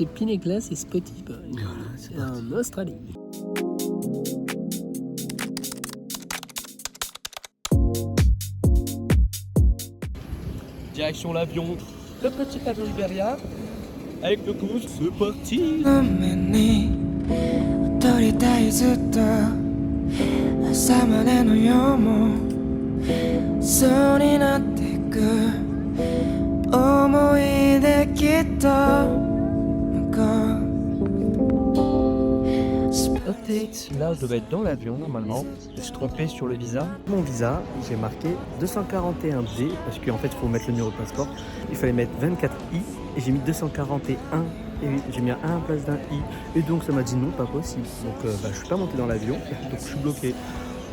chez Pineclas et Spotify. C'est en Australie. Direction l'avion, le petit avion Iberia, avec le couche, c'est parti. Update, là je devais être dans l'avion normalement, je suis trompé sur le visa. Mon visa, j'ai marqué 241D parce qu'en fait il faut mettre le numéro de passeport. Il fallait mettre 24I et j'ai mis 241 et j'ai mis un 1 à la place d'un I. Et donc ça m'a dit non, pas possible. Donc je suis pas monté dans l'avion, donc je suis bloqué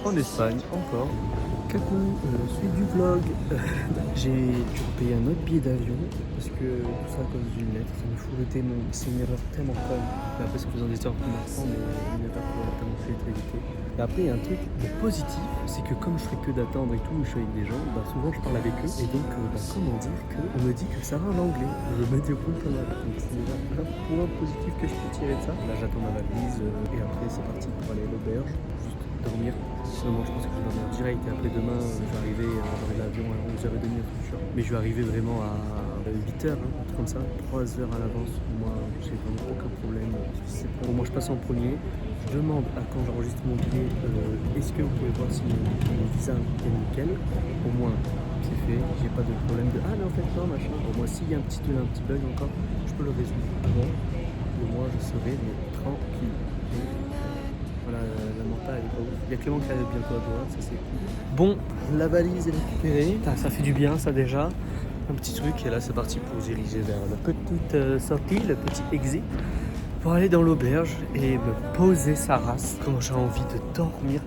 en Espagne encore. Coucou, suite du vlog. J'ai dû payer un autre billet d'avion parce que tout ça à cause d'une lettre, ça me fourrait mon. C'est une erreur tellement conne. Et après, en faisant des histoires pour l'enfant, mais une erreur pour tellement fait très vite. Et après, il y a un truc de positif, c'est que comme je fais que d'attendre et tout, je suis avec des gens, souvent je parle avec eux et donc comment dire qu'on me dit que ça va en anglais. Je me déroule pas mal. Donc c'est déjà un point positif que je peux tirer de ça. Là, j'attends ma valise et après, c'est parti pour aller à l'auberge, juste dormir. Moi je pense que je vais dormir direct et après demain je vais arriver dans l'avion à 11h30 sûr. Mais je vais arriver vraiment à 8h, comme ça, 3 heures à l'avance. Moi j'ai vraiment aucun problème. Pour moi je passe en premier. Je demande à quand j'enregistre mon billet, est-ce que vous pouvez voir si mon visa est nickel. Au moins c'est fait, j'ai pas de problème de ah mais en fait non machin. Au moins s'il y a un petit bug encore, je peux le résoudre avant. Au moins je serai tranquille. Voilà, la mentale elle est pas ouf. Il y a Clément qui arrive bientôt à droite, ça c'est cool. Bon, la valise est récupérée. Ça fait du bien ça déjà. Un petit truc et là c'est parti pour se diriger vers la petite sortie, le petit exit. Pour aller dans l'auberge et me poser sa race. Comment j'ai envie de dormir.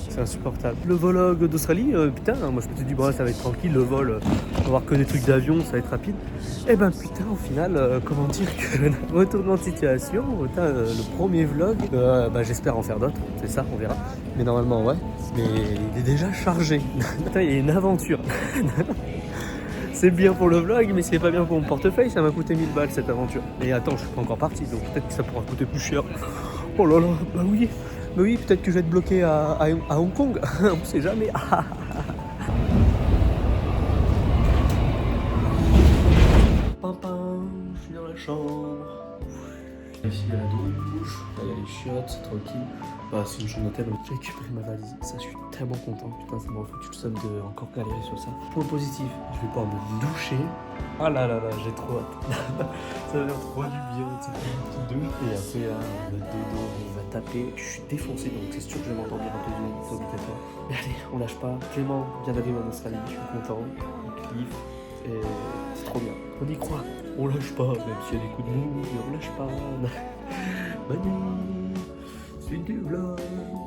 C'est insupportable. Le vlog d'Australie, putain, moi je me suis dit bon ça va être tranquille, le vol, on va voir que des trucs d'avion, ça va être rapide. Et ben putain au final, comment dire que retournement de situation, le premier vlog, j'espère en faire d'autres, c'est ça, on verra. Mais normalement ouais, mais il est déjà chargé. Putain il y a une aventure. C'est bien pour le vlog, mais c'est pas bien pour mon portefeuille, ça m'a coûté 1000 balles cette aventure. Et attends, je suis pas encore parti, donc peut-être que ça pourra coûter plus cher. Oh là là, bah oui, peut-être que je vais être bloqué à Hong Kong, on sait jamais. Je suis dans la chambre. Ici il y a la douche, là il y a les chiottes, c'est tranquille. C'est une chambre d'hôtel, j'ai récupéré ma valise, ça je suis tellement content, putain ça m'a foutu le somme de encore galérer sur ça. Point positif, je vais pouvoir me doucher. Ah là là là, j'ai trop hâte. Ça va faire trop du bien, c'est une petite douche. Et après là, le dodo, il va taper. Je suis défoncé donc c'est sûr que je vais m'entendre un dodo, c'est obligatoire. Mais allez, on lâche pas. Clément vient d'arriver en Australie, je suis content, il kiffe. Et c'est trop bien. On y croit, on lâche pas, même s'il y a des coups de mou, on lâche pas. Bonne nuit, c'est du vlog.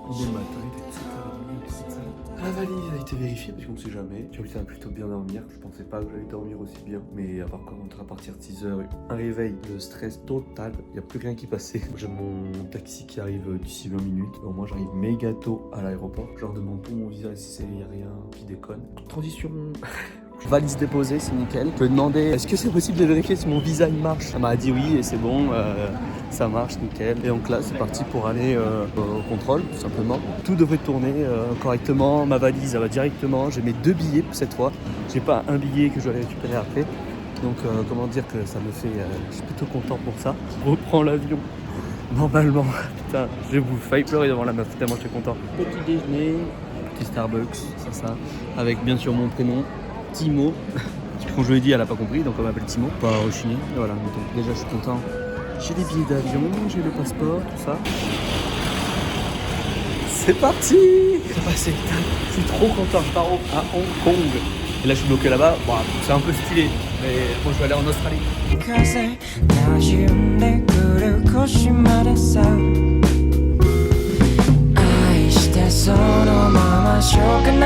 On est le matin, il est 7h30, la valise a été vérifiée parce qu'on ne sait jamais. J'ai réussi à plutôt bien dormir. Je pensais pas que j'allais dormir aussi bien. Mais à part quand on rentre à partir de 6h, un réveil, le stress total. Il n'y a plus rien qui passait. J'ai mon taxi qui arrive d'ici 20 minutes. Bon, moi j'arrive méga tôt à l'aéroport. Je leur demande pour mon visa si il n'y a rien qui déconne. Transition. Valise déposée, c'est nickel. Je peux demander est-ce que c'est possible de vérifier si mon visa il marche. Elle m'a dit oui et c'est bon, ça marche nickel. Et donc là c'est parti pour aller au contrôle tout simplement. Tout devrait tourner correctement, ma valise elle va directement. J'ai mes 2 billets cette fois. J'ai pas un billet que je dois aller récupérer après. Donc comment dire que ça me fait, je suis plutôt content pour ça. Je reprends l'avion. Normalement, putain, j'ai failli pleurer devant la meuf, tellement je suis content. Petit déjeuner, petit Starbucks, ça, avec bien sûr mon prénom. Timo, quand je lui ai dit elle a pas compris donc on m'appelle Timo, pas rechigner, voilà, donc déjà je suis content, j'ai les billets d'avion, j'ai le passeport, tout ça, c'est parti, je suis trop content, je pars à Hong Kong, et là je suis bloqué là-bas, bon, c'est un peu stylé, mais bon je vais aller en Australie. Hãy subscribe cho kênh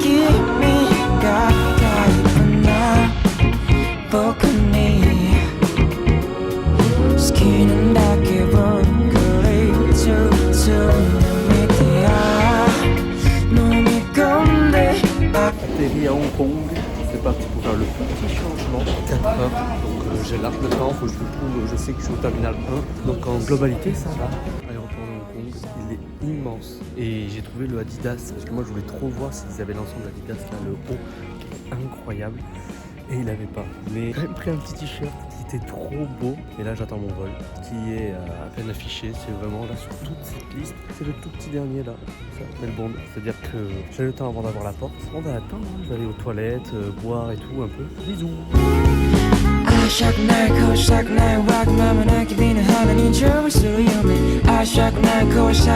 Ghiền Mì Gõ để không bỏ lỡ Atterri à Hong Kong, c'est parti pour faire le petit changement. 4 heures, donc j'ai large le temps, faut que je le trouve, je sais que je suis au terminal 1, donc en globalité ça va. L'aéroport de Hong Kong, il est immense. Et j'ai trouvé le Adidas, parce que moi je voulais trop voir s'ils avaient l'ensemble Adidas, là, le haut, qui est incroyable. Et il n'avait pas. Mais j'ai quand même pris un petit t-shirt qui était trop beau. Et là j'attends mon vol, qui est à peine affiché. C'est vraiment là sur toute cette liste. C'est le tout petit dernier là, ça, Melbourne. C'est-à-dire que j'ai le temps avant d'avoir la porte. On va attendre, je vais aller aux toilettes, boire et tout un peu. Bisous.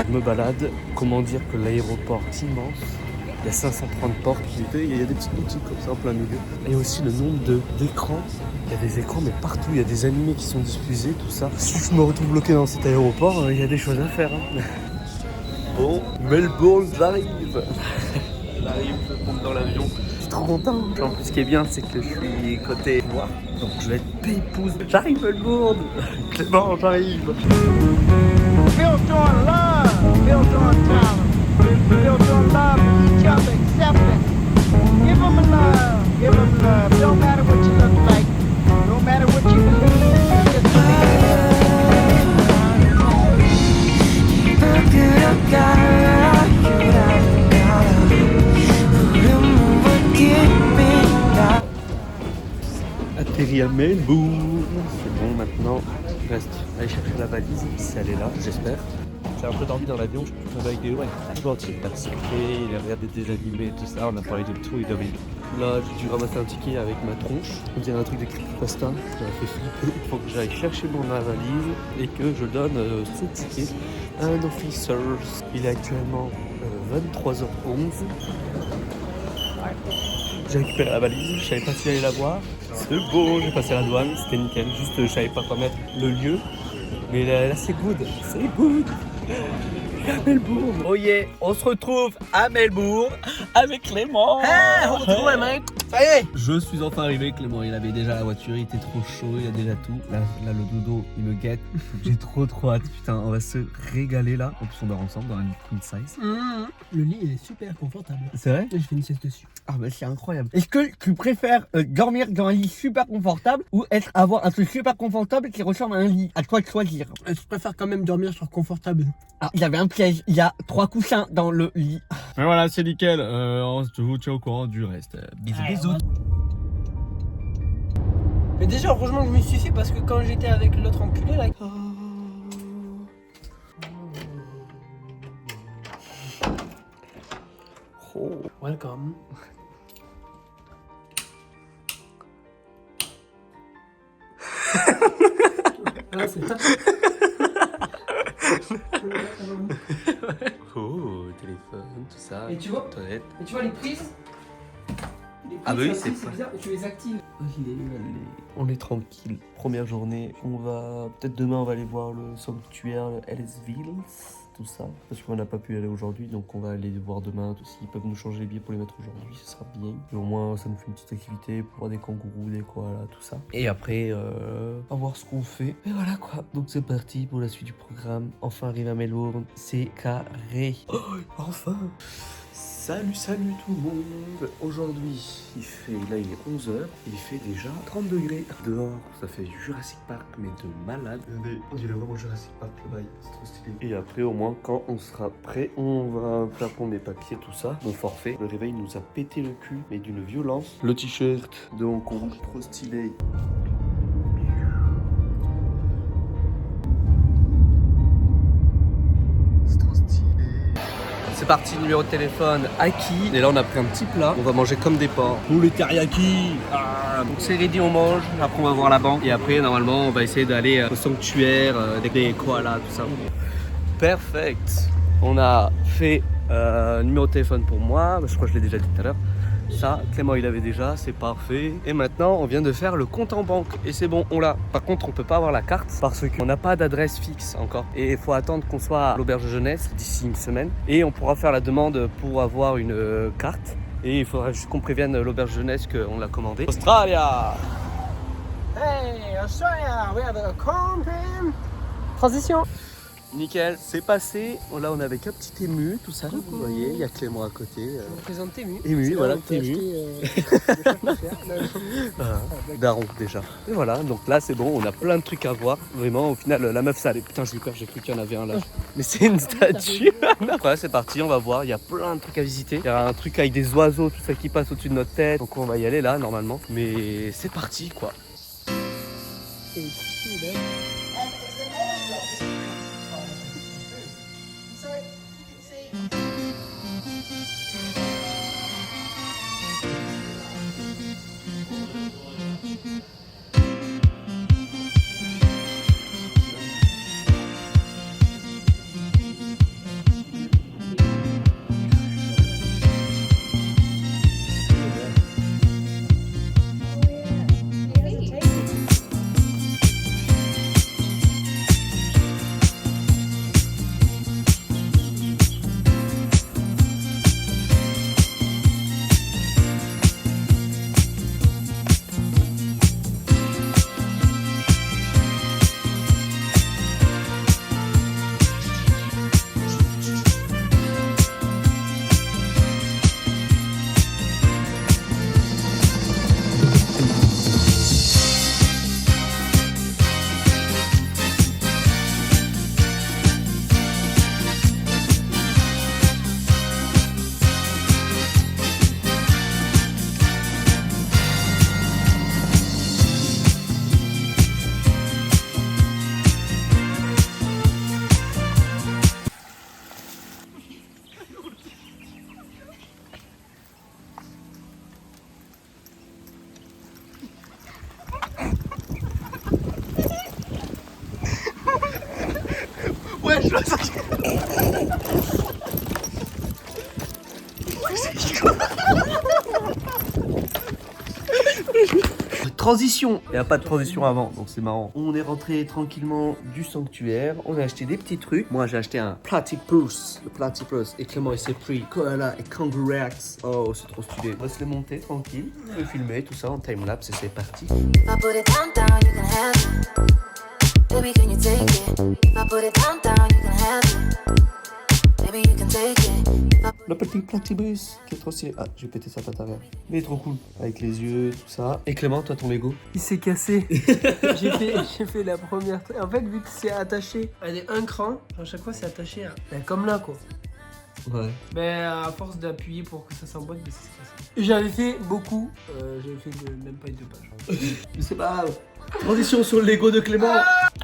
Je me balade, comment dire que l'aéroport est immense. Il y a 530 portes, il y a des petites boutiques comme ça en plein milieu. Et aussi le nombre d'écrans. Il y a des écrans mais partout, il y a des animés qui sont diffusés, tout ça. Si je me retrouve bloqué dans cet aéroport, il y a des choses à faire. Hein. Bon, Melbourne, j'arrive. J'arrive, je monte dans l'avion. Je suis trop content. En plus, ce qui est bien, c'est que je suis côté noir. Donc je vais être pépouze. J'arrive Melbourne. Clément, j'arrive. Built on love, built on talent, built on love, each other, acceptance. Give them love, give them love. Don't matter what you look like, don't matter what you believe, just Atterri à Melbourne. C'est bon maintenant. Il reste à aller chercher la valise, si elle est là, j'espère. J'ai un peu dormi dans l'avion, je peux avec des ouais. Bon, il a discuté, il a regardé des animés, tout ça, on a parlé de tout et de rien. Là, j'ai dû ramasser un ticket avec ma tronche. On dirait un truc de creepypasta, ça m'a fait flipper. Il faut que j'aille chercher mon valise et que je donne ce ticket à un officer. Il est actuellement 23h11. J'ai récupéré la valise, je savais pas si j'allais la voir. C'est bon, j'ai passé la douane, c'était nickel. Juste, je savais pas quoi mettre le lieu. Mais là c'est good, c'est good. À Melbourne. Oh yeah, on se retrouve à Melbourne avec Clément. Hey, on se retrouve mec. Ça y est. Je suis enfin arrivé, Clément, il avait déjà la voiture, il était trop chaud, il a déjà tout. Là le dodo, il me guette. J'ai trop hâte, putain, on va se régaler là. En plus on dort ensemble dans un lit queen size. Le lit est super confortable. C'est vrai? J'ai fait une sieste dessus. Ah bah c'est incroyable. Est-ce que tu préfères dormir dans un lit super confortable ou avoir un truc super confortable qui ressemble à un lit? À toi de choisir. Je préfère quand même dormir sur confortable. Ah, il y avait un piège, il y a 3 coussins dans le lit. Mais voilà, c'est nickel. Je vous tiens au courant du reste. Bisous. Mais déjà, heureusement que je me suis fait parce que quand j'étais avec l'autre enculé là. Oh. Welcome. Ouais, c'est ça. Oh, téléphone, tout ça. Et tu vois, toilette. et tu vois les prises. Ah bah oui, ça, c'est bizarre, et tu les actives. On est tranquille. Première journée. On va peut-être demain on va aller voir le sanctuaire Ellisville, tout ça. Parce qu'on n'a pas pu y aller aujourd'hui, donc on va aller voir demain. S'ils peuvent nous changer les billets pour les mettre aujourd'hui, ce sera bien. Et au moins ça nous fait une petite activité pour voir des kangourous, des koalas, tout ça. Et après, on va voir ce qu'on fait. Et voilà quoi. Donc c'est parti pour la suite du programme. Enfin arrivé à Melbourne, c'est carré. Oh, enfin. Salut tout le monde. Aujourd'hui il fait, là il est 11h, il fait déjà 30 degrés. Dehors ça fait Jurassic Park mais de malade. Regardez, on dirait vraiment Jurassic Park le bail, c'est trop stylé. Et après au moins quand on sera prêt, on va faire pour mes papiers tout ça. Mon forfait, le réveil nous a pété le cul mais d'une violence. Le t-shirt de Hong Kong, trop stylé. C'est parti, numéro de téléphone acquis. Et là on a pris un petit plat, on va manger comme des porcs. Poulet teriyaki. Donc c'est ready, on mange, après on va voir la banque. Et après normalement on va essayer d'aller au sanctuaire, des koalas, tout ça. Perfect. On a fait numéro de téléphone pour moi, je crois que je l'ai déjà dit tout à l'heure. Ça, Clément il avait déjà, c'est parfait. Et maintenant on vient de faire le compte en banque et c'est bon, on l'a. Par contre on peut pas avoir la carte parce qu'on n'a pas d'adresse fixe encore. Et il faut attendre qu'on soit à l'auberge de jeunesse d'ici une semaine. Et on pourra faire la demande pour avoir une carte. Et il faudra juste qu'on prévienne l'auberge de jeunesse qu'on l'a commandé. Australia. Hey, Hey, Australia, we have a camping. Transition. Nickel, c'est passé. Là, on est avec un petit ému, tout ça. Vous voyez, il y a Clément à côté. On présente Tému. Ému, voilà, Tému. Tému. Daron, déjà. Et voilà, donc là, c'est bon, on a plein de trucs à voir. Vraiment, au final, la meuf, ça allait. Putain, j'ai eu peur, j'ai cru qu'il y en avait un là. Mais c'est une statue. Voilà, c'est parti, on va voir. Il y a plein de trucs à visiter. Il y a un truc avec des oiseaux, tout ça qui passe au-dessus de notre tête. Donc, on va y aller là, normalement. Mais c'est parti, quoi. Ouais, je vois ça. Transition. Il n'y a pas de transition avant, donc c'est marrant. On est rentré tranquillement du sanctuaire. On a acheté des petits trucs. Moi, j'ai acheté un platypus. Le platypus. Et Clément, il s'est pris koala et kangaroo rex. Oh, c'est trop stylé. On va se les monter tranquille. On va filmer tout ça en timelapse et c'est parti. I put it down, down, you can have it. Baby, can you take it? I put it down, down, you can have it. Baby, you can take it. Le petit platypus qui est trop stylé. Ah, j'ai pété sa patte arrière. Mais il est trop cool. Avec les yeux, tout ça. Et Clément, toi, ton Lego? Il s'est cassé. j'ai fait la première. En fait, vu que c'est attaché à un cran, à chaque fois c'est attaché à. Comme là quoi. Ouais. Mais à force d'appuyer pour que ça s'emboîte, mais c'est cassé. Et j'avais fait beaucoup. J'avais fait même pas 2 pages. Mais c'est pas grave. Transition sur le Lego de Clément.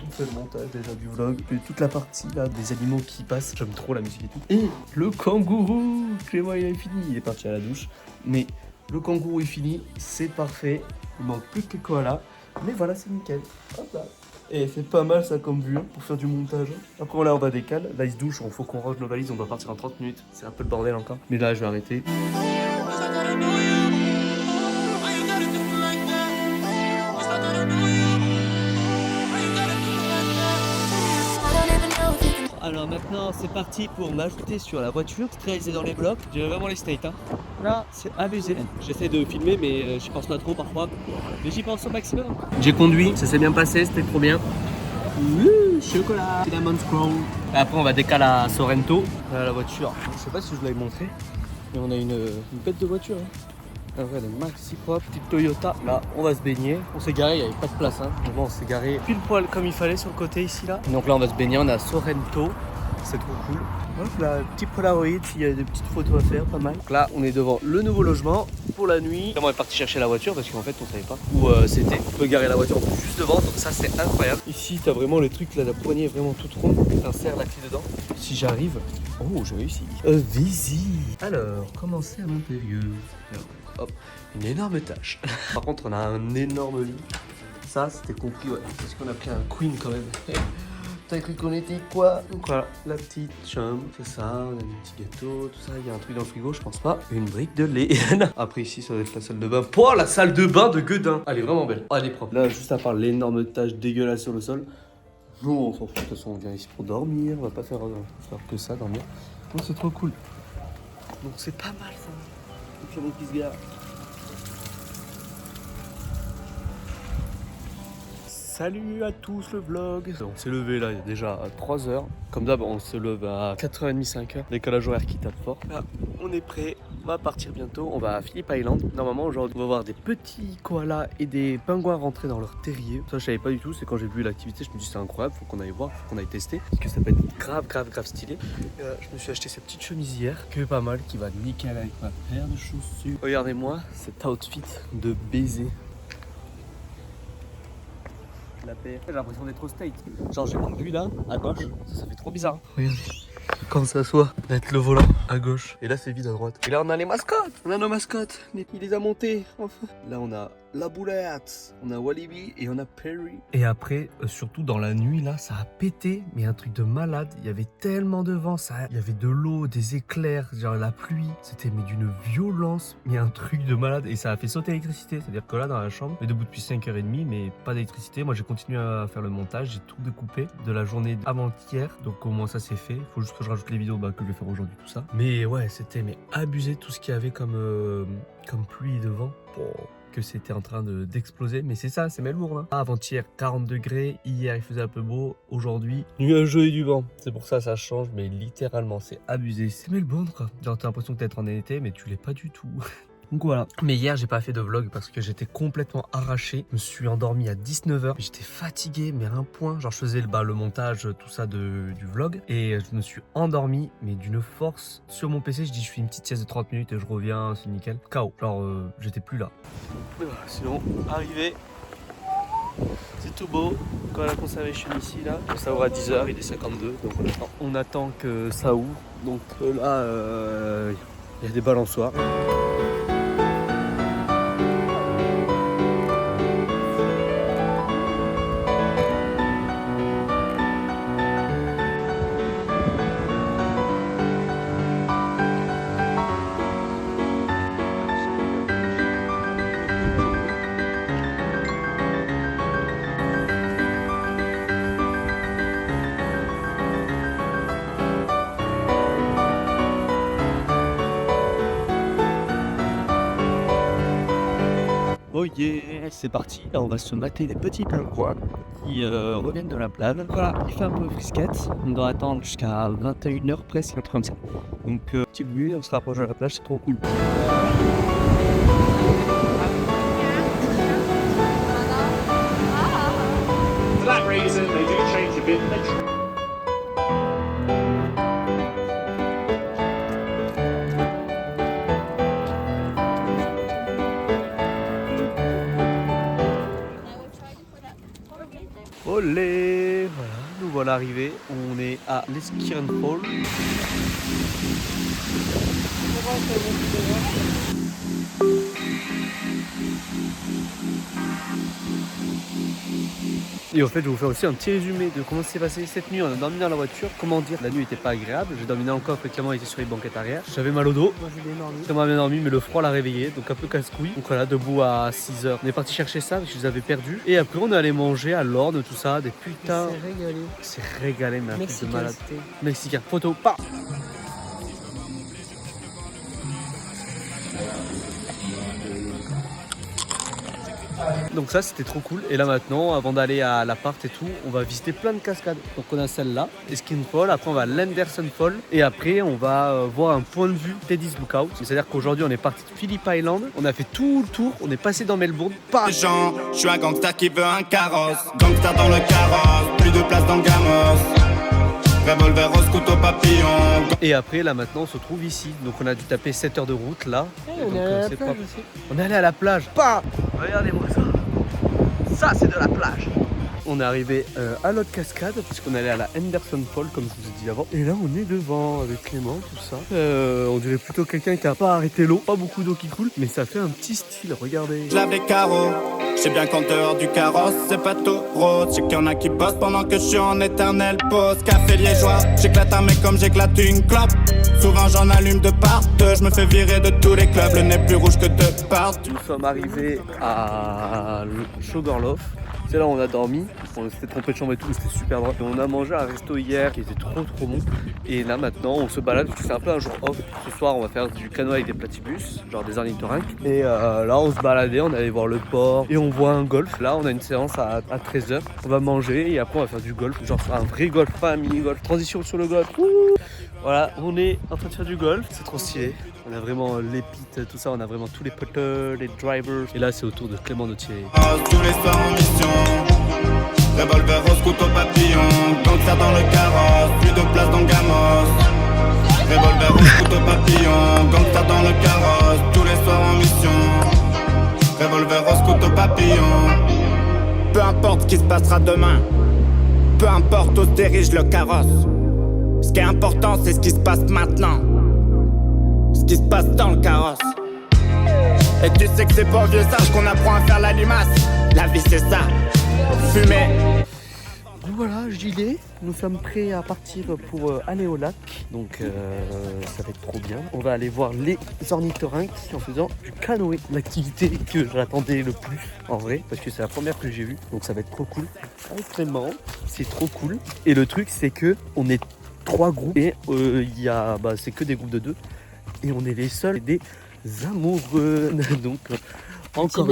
On fait le montage déjà du vlog. Et toute la partie là des animaux qui passent. J'aime trop la musique et tout. Et le kangourou. Clément il est fini. Il est parti à la douche. Mais le kangourou est fini. C'est parfait. Il manque plus que le koala. Mais voilà, c'est nickel. Hop là. Et c'est pas mal ça comme vue hein, pour faire du montage. Après là on va décaler. Là il se douche. Il faut qu'on range nos valises. On doit partir en 30 minutes. C'est un peu le bordel encore. Mais là je vais arrêter. Alors maintenant c'est parti pour m'ajouter sur la voiture, réaliser dans les blocs. J'ai vraiment les states hein. Là c'est abusé. J'essaie de filmer mais j'y pense pas trop parfois. Mais j'y pense au maximum. J'ai conduit, ça s'est bien passé, c'était trop bien. Chocolat, cinnamon scroll. Après on va décaler à Sorrento. Voilà la voiture. Je sais pas si je vous l'avais montré. Mais on a une bête de voiture. Hein. Ah ouais, elle est maxi propre, petite Toyota. Là, on va se baigner. On s'est garé, il n'y avait pas de place. Hein. Donc, on s'est garé pile poil comme il fallait sur le côté ici là. Donc là, on va se baigner. On est à Sorrento. C'est trop cool. Hop là, petit Polaroid. Il y a des petites photos à faire, pas mal. Donc là, on est devant le nouveau logement pour la nuit. Là, on est parti chercher la voiture parce qu'en fait, on savait pas où c'était. On peut garer la voiture juste devant. Donc ça, c'est incroyable. Ici, t'as vraiment les trucs là. La poignée est vraiment toute ronde. T'insères la clé dedans. Si j'arrive. Oh, j'ai réussi. Visite. Alors, commencer à l'intérieur. Hop, une énorme tâche. Par contre, on a un énorme lit. Ça, c'était compris, ouais. Parce qu'on a pris un queen quand même. T'as cru qu'on était quoi? Donc voilà, la petite chambre, c'est ça. On a des petits gâteaux, tout ça. Il y a un truc dans le frigo, je pense pas. Une brique de lait. Après, ici, ça doit être la salle de bain. Oh, la salle de bain de Guedin. Elle est vraiment belle. Oh, elle est propre. Là, juste à part l'énorme tache dégueulasse sur le sol. Nous, on s'en fout. De toute façon, on vient ici pour dormir. On va pas faire que ça, dormir. Donc, c'est trop cool. Donc, c'est pas mal ça. Le camion qui se gare. Salut à tous le vlog. On s'est levé là il y a déjà 3 heures. Comme d'hab on se lève à 4h30, 5h. Décalage horaire qui tape fort. Là on est prêt, on va partir bientôt. On va à Phillip Island. Normalement aujourd'hui on va voir des petits koalas et des pingouins rentrer dans leur terrier. Ça je savais pas du tout, c'est quand j'ai vu l'activité je me dis c'est incroyable, faut qu'on aille voir, faut qu'on aille tester. Parce que ça peut être grave stylé. Et, je me suis acheté cette petite chemise hier, que pas mal, qui va nickel avec ma paire de chaussures. Regardez-moi cet outfit de baiser. La paix. J'ai l'impression d'être au state. Genre j'ai mon but là, à gauche, ça fait trop bizarre. Regardez, quand on s'assoit, d'être le volant à gauche. Et là c'est vide à droite. Et là on a les mascottes. On a nos mascottes. Il les a montés, enfin. Là on a la boulette, on a Walibi et on a Perry. Et après, surtout dans la nuit là, ça a pété, mais un truc de malade. Il y avait tellement de vent, il y avait de l'eau, des éclairs, genre la pluie. C'était mais d'une violence, mais un truc de malade. Et ça a fait sauter l'électricité. C'est-à-dire que là dans la chambre, on est debout depuis 5h30, mais pas d'électricité. Moi j'ai continué à faire le montage, j'ai tout découpé de la journée avant-hier. Donc au moins ça c'est fait. Il faut juste que je rajoute les vidéos que je vais faire aujourd'hui, tout ça. Mais ouais, c'était abusé tout ce qu'il y avait comme pluie et de vent. Que c'était en train d'exploser, mais c'est ça, c'est Melbourne. Hein. Avant-hier 40 degrés, hier il faisait un peu beau, aujourd'hui nuageux et du vent. C'est pour ça change, mais littéralement c'est abusé. C'est Melbourne quoi. Genre t'as l'impression d'être en été, mais tu l'es pas du tout. Donc voilà. Mais hier j'ai pas fait de vlog parce que j'étais complètement arraché. Je me suis endormi à 19h. J'étais fatigué mais à un point. Genre je faisais le montage tout ça du vlog. Et je me suis endormi mais d'une force sur mon PC. Je dis je fais une petite sieste de 30 minutes et je reviens, c'est nickel. KO. Genre j'étais plus là. Sinon arrivé. C'est tout beau. Quand la conservation ici là. Ça ouvre à 10h, il est 52. Donc on attend que ça ouvre. Donc là il y a des balançoires. Oh yeah, c'est parti, là on va se mater des petits pingouins qui reviennent de la plage. Voilà, il fait un peu frisquette, on doit attendre jusqu'à 21h presque, un truc comme ça. Donc petit bruit, on se rapproche de la plage, c'est trop cool. For that reason, they do change a bit. Olé, voilà, nous voilà arrivés. On est à l'Eskiren Fall. Et au fait, je vais vous faire aussi un petit résumé de comment s'est passé cette nuit. On a dormi dans la voiture. Comment dire, la nuit était pas agréable. J'ai dormi dans le coffre et Clément était sur les banquettes arrière. J'avais mal au dos. Moi j'ai bien dormi. Clément a bien dormi, mais le froid l'a réveillé. Donc un peu casse-couille. Donc voilà, debout à 6h. On est parti chercher ça parce que je les avais perdus. Et après, on est allé manger à l'Orne, tout ça. Des putains. C'est régalé. C'est régalé, mais un truc de malade. C'était. Mexicain. Photo, pas. Donc ça c'était trop cool. Et là maintenant, avant d'aller à l'appart et tout, on va visiter plein de cascades. Donc on a celle-là, Eskiren Fall, après on va à l'Henderson Fall. Et après on va voir un point de vue Teddy's Lookout. C'est-à-dire qu'aujourd'hui on est parti de Phillip Island. On a fait tout le tour, on est passé dans Melbourne. Pas Jean, je suis un gangster qui veut un carrosse. Gangster dans le carrosse, plus de place dans le gamos. Revolver rose, couteau papillon. Et après là maintenant on se trouve ici. Donc on a dû taper 7 heures de route là. On Donc, est allé à la c'est plage propre. aussi. On est allé à la plage. Pas. Regardez-moi ça. Ça c'est de la plage. On est arrivé à l'autre cascade puisqu'on allait à la Henderson Fall comme je vous ai dit avant. Et là on est devant avec Clément, tout ça. On dirait plutôt quelqu'un qui a pas arrêté l'eau. Pas beaucoup d'eau qui coule, mais ça fait un petit style, regardez. Je lave les carreaux, je sais bien qu'en dehors du carrosse c'est pas tout rose. Je sais qu'il y en a qui bossent pendant que je suis en éternel pause. Café liégeois, j'éclate un mec comme j'éclate une clope. Souvent j'en allume de part, je me fais virer de tous les clubs. Le nez plus rouge que de partout. Nous sommes arrivés à Sugarloaf. C'est là où on a dormi, on s'était trompé de chambre et tout, c'était super drôle. Et on a mangé à un resto hier qui était trop bon. Et là maintenant on se balade parce que c'est un peu un jour off. Ce soir on va faire du canoë avec des platybus, genre des ornithorynques. Et là on se baladait, on allait voir le port et on voit un golf. Là on a une séance à 13h. On va manger et après on va faire du golf, genre un vrai golf, pas un mini golf. Transition sur le golf. Ouh, voilà, on est en train de faire du golf, c'est trop stylé. On a vraiment les pits, tout ça, on a vraiment tous les putters, les drivers. Et là c'est au tour de Clément Nautier. Tous les soirs en mission, revolver rose, couteau papillon, gangster dans le carrosse, plus de place dans Gamos. Revolver rose, couteau papillon, gangster dans le carrosse, tous les soirs en mission. Revolver rose, couteau papillon. Peu importe ce qui se passera demain, peu importe où se dirige le carrosse. Ce qui est important c'est ce qui se passe maintenant, ce qui se passe dans le carrosse. Et tu sais que c'est pas au vieux sage qu'on apprend à faire la limace. La vie c'est ça, fumer. Donc voilà, j'y vais. Nous sommes prêts à partir pour aller au lac. Donc ça va être trop bien. On va aller voir les ornithorynques en faisant du canoë. L'activité que j'attendais le plus en vrai. Parce que c'est la première que j'ai vue. Donc ça va être trop cool. Extrêmement, c'est trop cool. Et le truc c'est que on est 3 groupes. Et c'est que des groupes de 2. Et on est les seuls des amoureux. Donc encore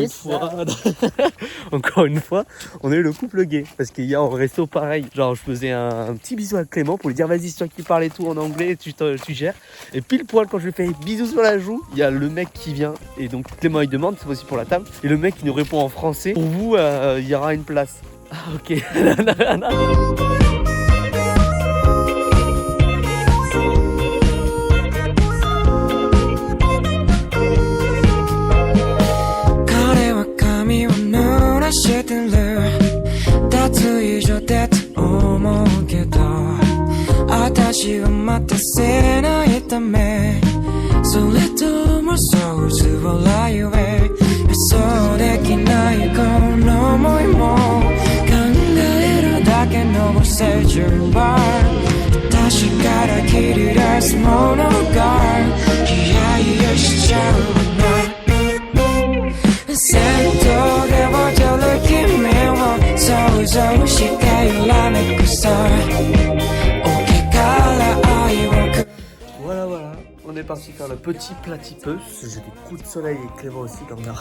une fois, on est le couple gay. Parce qu'hier au resto pareil, genre je faisais un petit bisou à Clément pour lui dire vas-y, c'est toi qui parles et tout en anglais, tu gères. Et pile poil quand je lui fais bisous sur la joue, il y a le mec qui vient. Et donc Clément il demande, c'est possible pour la table. Et le mec il nous répond en français, pour vous il y aura une place. Ah ok. Voilà, on est parti faire le petit platypus. J'ai des coups de soleil et Clément aussi comme ça.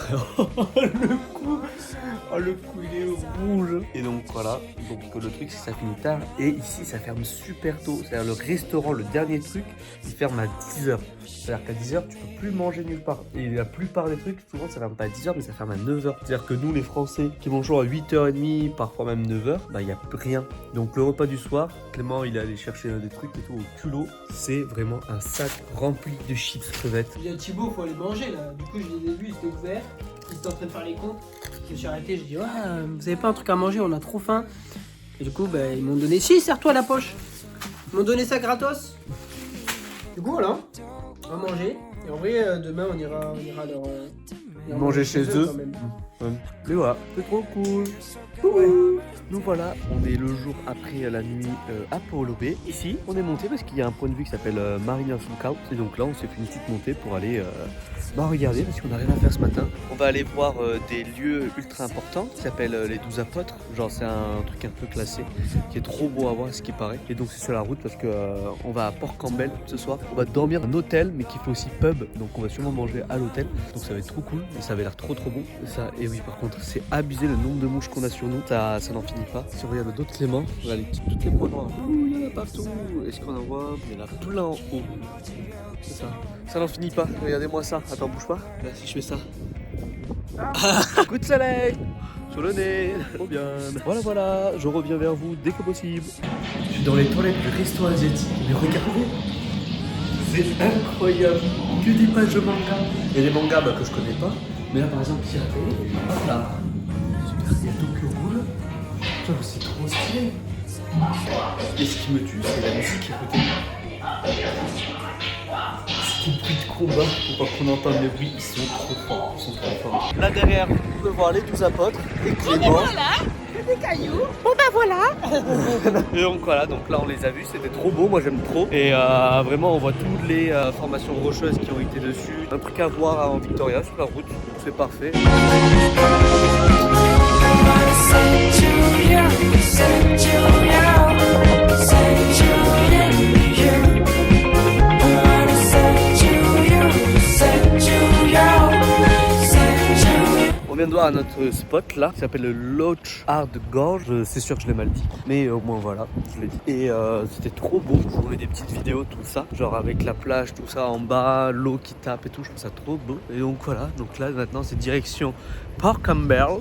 Le coup il est rouge. Et donc voilà, donc le truc c'est que ça finit tard et ici ça ferme super tôt. C'est-à-dire le restaurant, le dernier truc, il ferme à 10h. C'est-à-dire qu'à 10h tu peux plus manger nulle part. Et la plupart des trucs, souvent ça ferme pas à 10h mais ça ferme à 9h. C'est-à-dire que nous les Français qui mangent à 8h30, parfois même 9h, bah il n'y a plus rien. Donc le repas du soir, Clément il est allé chercher des trucs et tout au culot. C'est vraiment un sac rempli de chips crevettes. Il y a Thibaut, faut aller manger là. Du coup je les ai vus, ils étaient ouverts. Ils étaient en train de faire les comptes. Je me suis arrêté, je dis ouais, vous avez pas un truc à manger, on a trop faim. Et du coup ils m'ont donné, si serre-toi la poche. Ils m'ont donné ça gratos. Du coup voilà, on va manger. Et en vrai demain on ira leur manger chez eux. Quand même. Mais voilà, c'est trop cool. Nous voilà, on est le jour après la nuit à Paolo Bay. Ici, on est monté parce qu'il y a un point de vue qui s'appelle Mariner's Lookout. Et donc là, on s'est fait une petite montée pour aller regarder parce qu'on n'a rien à faire ce matin. On va aller voir des lieux ultra importants qui s'appellent les 12 apôtres. Genre, c'est un truc un peu classé qui est trop beau à voir, ce qui paraît. Et donc, c'est sur la route parce que on va à Port Campbell ce soir. On va dormir dans un hôtel, mais qui fait aussi pub. Donc, on va sûrement manger à l'hôtel. Donc, ça va être trop cool. Et ça avait l'air trop bon. Et oui, par contre, c'est abusé le nombre de mouches qu'on a sur nous. Ça n'en finit pas. Si on regarde d'autres Clément, voilà toutes les points noirs. Ouh, il y en a partout. Est-ce qu'on en voit? Il y en a tout là en haut. C'est ça. Ça n'en finit pas. Regardez-moi ça. Attends, bouge pas. Là, si je fais ça. Coup de soleil sur le nez. Trop bien. Voilà. Je reviens vers vous dès que possible. Je suis dans les toilettes du resto asiatique. Mais regardez. C'est incroyable. Que des pages de manga. Il y a des mangas que je connais pas. Mais là, par exemple, Piraté. Hop là. Super. Il y a Tokyo Ghoul. Putain, c'est trop stylé. Et ce qui me tue, c'est la musique à côté. C'est des bruits de combat. Faut pas qu'on entende les bruits. Ils sont trop forts. Là derrière, vous pouvez voir les 12 apôtres et Clément. Voilà, des cailloux. Bon bah voilà. Et donc voilà, donc là on les a vus, c'était trop beau, moi j'aime trop. Et vraiment on voit toutes les formations rocheuses qui ont été dessus. Un truc à voir en Victoria sur la route, c'est parfait. wanna set you, you, set you, you, set you, you. I wanna set you, you, set you, you, set you. On vient de voir notre spot là, qui s'appelle le Loch Hard Gorge. C'est sûr que je l'ai mal dit, mais au moins voilà, je l'ai dit. Et c'était trop beau. Je vous mets des petites vidéos, tout ça, genre avec la plage, tout ça en bas, l'eau qui tape et tout. Je trouve ça trop beau. Et donc voilà, donc là maintenant c'est direction Port Campbell.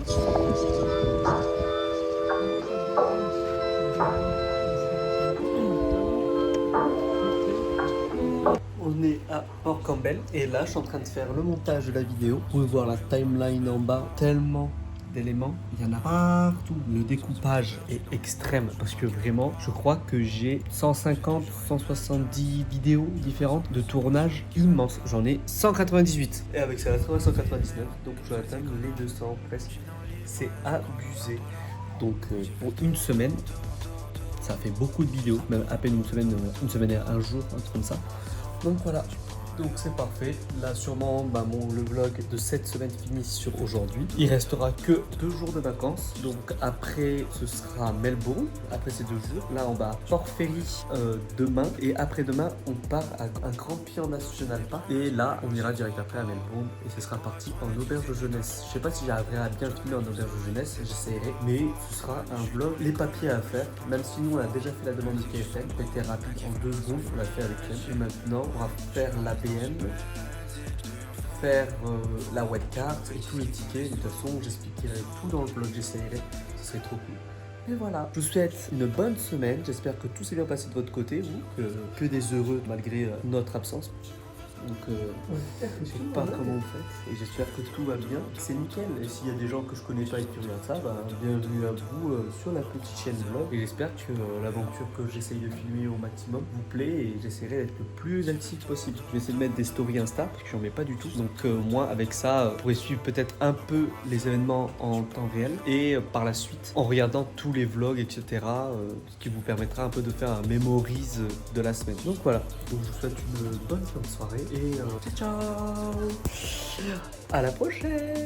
On est à Port Campbell et là je suis en train de faire le montage de la vidéo. Vous pouvez voir la timeline en bas, tellement d'éléments, il y en a partout. Le découpage est extrême parce que vraiment je crois que j'ai 150-170 vidéos différentes de tournage immenses. J'en ai 198 et avec ça la 199, donc je vais atteindre les 200 presque. C'est abusé. Donc pour une semaine ça fait beaucoup de vidéos, même à peine une semaine et un jour, un truc comme ça. Donc voilà, donc c'est parfait. Là sûrement le vlog de cette semaine finit sur aujourd'hui. Il restera que 2 jours de vacances. Donc après ce sera Melbourne, après ces 2 jours. Là on va à Port Fairy demain. Et après-demain on part à un Grand Pied National Park. Et là on ira direct après à Melbourne. Et ce sera parti en auberge de jeunesse. Je sais pas si j'arriverai à bien filmer en auberge de jeunesse, j'essaierai. Mais ce sera un vlog, les papiers à faire. Même si nous on a déjà fait la demande du KFM. C'était rapide en 2 secondes, on l'a fait avec elle. Et maintenant on va faire l'ABN, faire la webcard et tous les tickets. De toute façon j'expliquerai tout dans le vlog, j'essaierai, ce serait trop cool. Et voilà, je vous souhaite une bonne semaine, j'espère que tout s'est bien passé de votre côté, vous, que des heureux malgré notre absence. Donc je sais pas comment vous faites et j'espère que tout va bien, c'est nickel. Et s'il y a des gens que je connais pas et qui regardent ça, bienvenue à vous sur la petite chaîne vlog. Et j'espère que l'aventure que j'essaye de filmer au maximum vous plaît et j'essaierai d'être le plus actif possible. Je vais essayer de mettre des stories Insta parce que j'en mets pas du tout. Donc moi avec ça, vous pourrez suivre peut-être un peu les événements en temps réel et par la suite en regardant tous les vlogs etc. Ce qui vous permettra un peu de faire un memories de la semaine. Donc voilà, donc je vous souhaite une bonne fin de soirée. Et ciao, à la prochaine.